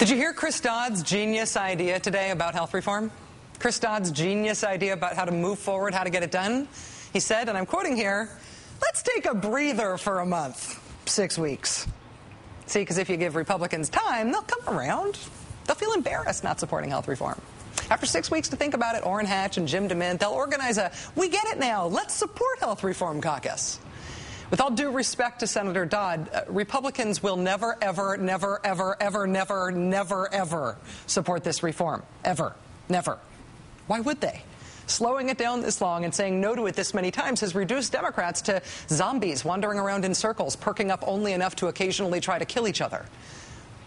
Did you hear Chris Dodd's genius idea today about health reform? Chris Dodd's genius idea about how to move forward, how to get it done? He said, and I'm quoting here, let's take a breather for a month, 6 weeks. See, because if you give Republicans time, they'll come around. They'll feel embarrassed not supporting health reform. After 6 weeks to think about it, Orrin Hatch and Jim DeMint, they'll organize a "we get it now, let's support health reform" caucus. With all due respect to Senator Dodd, Republicans will never, ever, never, ever, ever, never, never, ever support this reform. Ever. Never. Why would they? Slowing it down this long and saying no to it this many times has reduced Democrats to zombies wandering around in circles, perking up only enough to occasionally try to kill each other.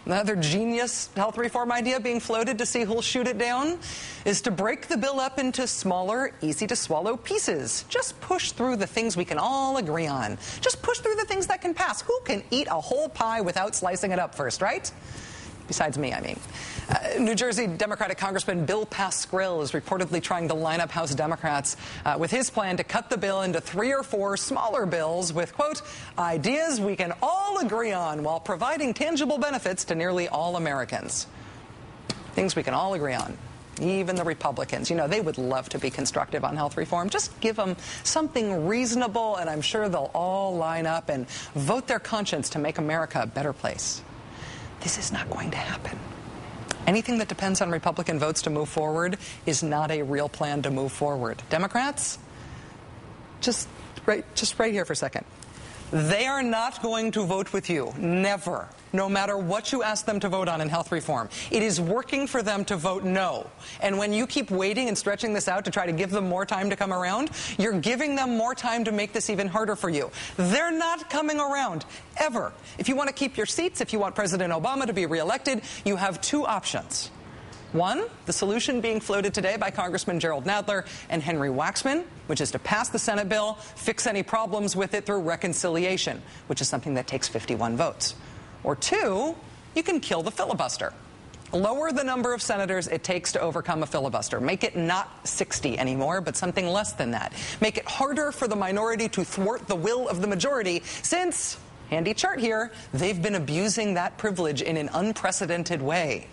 Another genius health reform idea being floated to see who'll shoot it down is to break the bill up into smaller, easy-to-swallow pieces. Just push through the things we can all agree on. Just push through the things that can pass. Who can eat a whole pie without slicing it up first, right? Besides me, I mean. New Jersey Democratic Congressman Bill Pascrell is reportedly trying to line up House Democrats with his plan to cut the bill into 3 or 4 smaller bills with, quote, ideas we can all agree on while providing tangible benefits to nearly all Americans. Things we can all agree on. Even the Republicans, you know, they would love to be constructive on health reform. Just give them something reasonable, and I'm sure they'll all line up and vote their conscience to make America a better place. This is not going to happen. Anything that depends on Republican votes to move forward is not a real plan to move forward. Democrats, just right here for a second. They are not going to vote with you. Never. No matter what you ask them to vote on in health reform. It is working for them to vote no. And when you keep waiting and stretching this out to try to give them more time to come around, you're giving them more time to make this even harder for you. They're not coming around, ever. If you want to keep your seats, if you want President Obama to be reelected, you have 2 options. One, the solution being floated today by Congressman Gerald Nadler and Henry Waxman, which is to pass the Senate bill, fix any problems with it through reconciliation, which is something that takes 51 votes. Or 2, you can kill the filibuster. Lower the number of senators it takes to overcome a filibuster. Make it not 60 anymore, but something less than that. Make it harder for the minority to thwart the will of the majority, since, handy chart here, they've been abusing that privilege in an unprecedented way.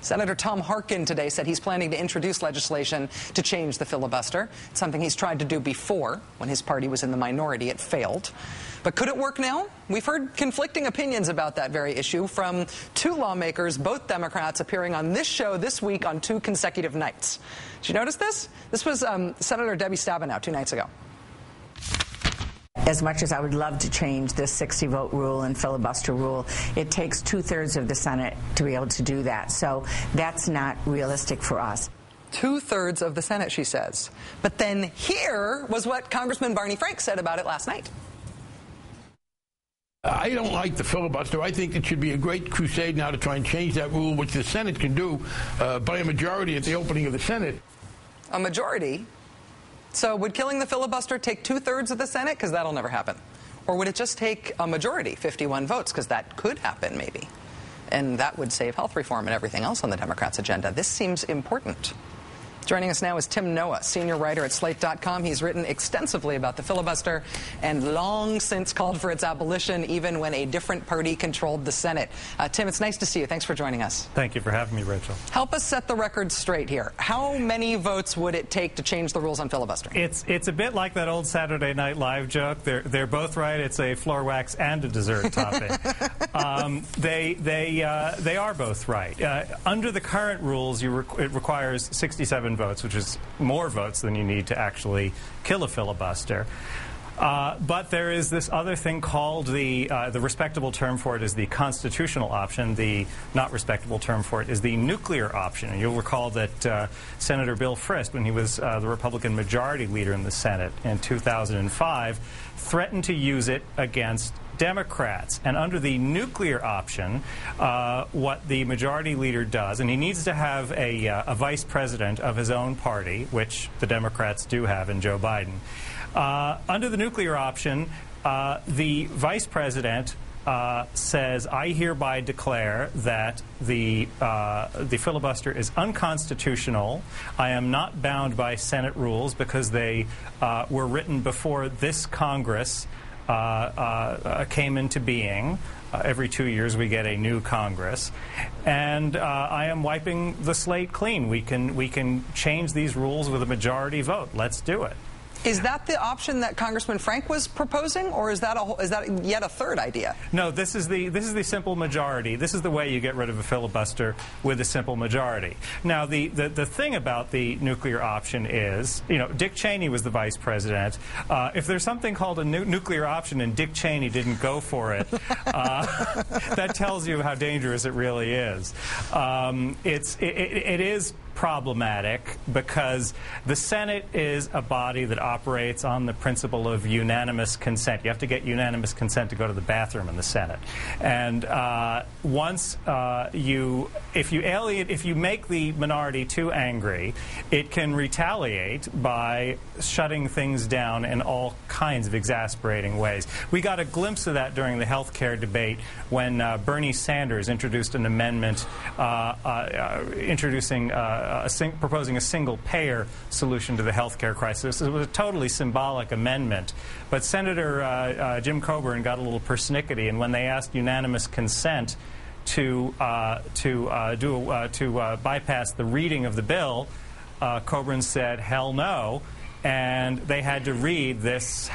Senator Tom Harkin today said he's planning to introduce legislation to change the filibuster. It's something he's tried to do before. When his party was in the minority, it failed. But could it work now? We've heard conflicting opinions about that very issue from 2 lawmakers, both Democrats, appearing on this show this week on 2 consecutive nights. Did you notice this? This was Senator Debbie Stabenow 2 nights ago. As much as I would love to change this 60-vote rule and filibuster rule, it takes 2/3 of the Senate to be able to do that. So that's not realistic for us. 2/3 of the Senate, she says. But then here was what Congressman Barney Frank said about it last night. I don't like the filibuster. I think it should be a great crusade now to try and change that rule, which the Senate can do by a majority at the opening of the Senate. A majority? So would killing the filibuster take 2/3 of the Senate? Because that'll never happen. Or would it just take a majority, 51 votes? Because that could happen, maybe. And that would save health reform and everything else on the Democrats' agenda. This seems important. Joining us now is Tim Noah, senior writer at Slate.com. He's written extensively about the filibuster and long since called for its abolition, even when a different party controlled the Senate. Tim, it's nice to see you. Thanks for joining us. Thank you for having me, Rachel. Help us set the record straight here. How many votes would it take to change the rules on filibustering? It's a bit like that old Saturday Night Live joke. They're both right. It's a floor wax and a dessert topping. They are both right. Under the current rules, it requires 67 votes, which is more votes than you need to actually kill a filibuster. But there is this other thing called the respectable term for it is the constitutional option. The not respectable term for it is the nuclear option. And you'll recall that Senator Bill Frist, when he was the Republican majority leader in the Senate in 2005, threatened to use it against Democrats. And under the nuclear option, what the majority leader does, and he needs to have a vice president of his own party, which the Democrats do have in Joe Biden. Under the nuclear option, the vice president says, I hereby declare that the filibuster is unconstitutional. I am not bound by Senate rules because they were written before this Congress came into being. Every 2 years we get a new Congress, and I am wiping the slate clean. We can change these rules with a majority vote. Let's do it. Is that the option that Congressman Frank was proposing, or is that yet a third idea? No, this is the simple majority. This is the way you get rid of a filibuster, with a simple majority. Now, the thing about the nuclear option is, Dick Cheney was the vice president. If there's something called a nuclear option and Dick Cheney didn't go for it, that tells you how dangerous it really is. It is problematic because the Senate is a body that operates on the principle of unanimous consent. You have to get unanimous consent to go to the bathroom in the Senate. And if you make the minority too angry, it can retaliate by shutting things down in all kinds of exasperating ways. We got a glimpse of that during the health care debate when Bernie Sanders introduced an amendment proposing a single-payer solution to the health care crisis. It was a totally symbolic amendment. But Senator Jim Coburn got a little persnickety, and when they asked unanimous consent to bypass the reading of the bill, Coburn said, "Hell no." And they had to read this,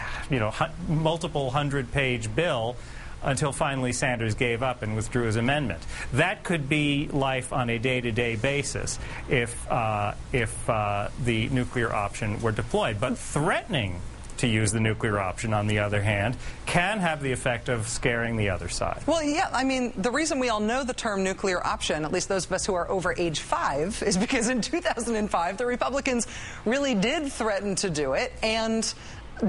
multiple hundred-page bill until finally Sanders gave up and withdrew his amendment. That could be life on a day-to-day basis if the nuclear option were deployed. But threatening to use the nuclear option, on the other hand, can have the effect of scaring the other side. Well, yeah, I mean, the reason we all know the term nuclear option, at least those of us who are over age 5, is because in 2005, the Republicans really did threaten to do it, and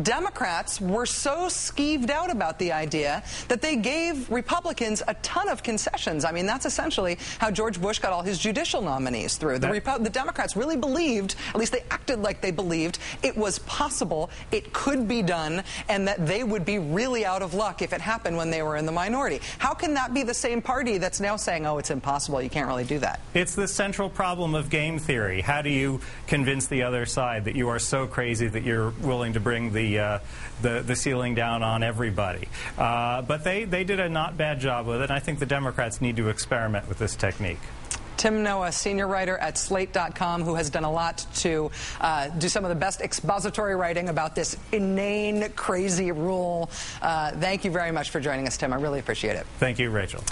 Democrats were so skeeved out about the idea that they gave Republicans a ton of concessions. I mean, that's essentially how George Bush got all his judicial nominees through. The Democrats really believed, at least they acted like they believed, it was possible, it could be done, and that they would be really out of luck if it happened when they were in the minority. How can that be the same party that's now saying, oh, it's impossible, you can't really do that? It's the central problem of game theory. How do you convince the other side that you are so crazy that you're willing to bring the ceiling down on everybody? But they did a not bad job with it, and I think the Democrats need to experiment with this technique. Tim Noah, senior writer at Slate.com, who has done a lot to do some of the best expository writing about this inane, crazy rule. Thank you very much for joining us, Tim. I really appreciate it. Thank you, Rachel.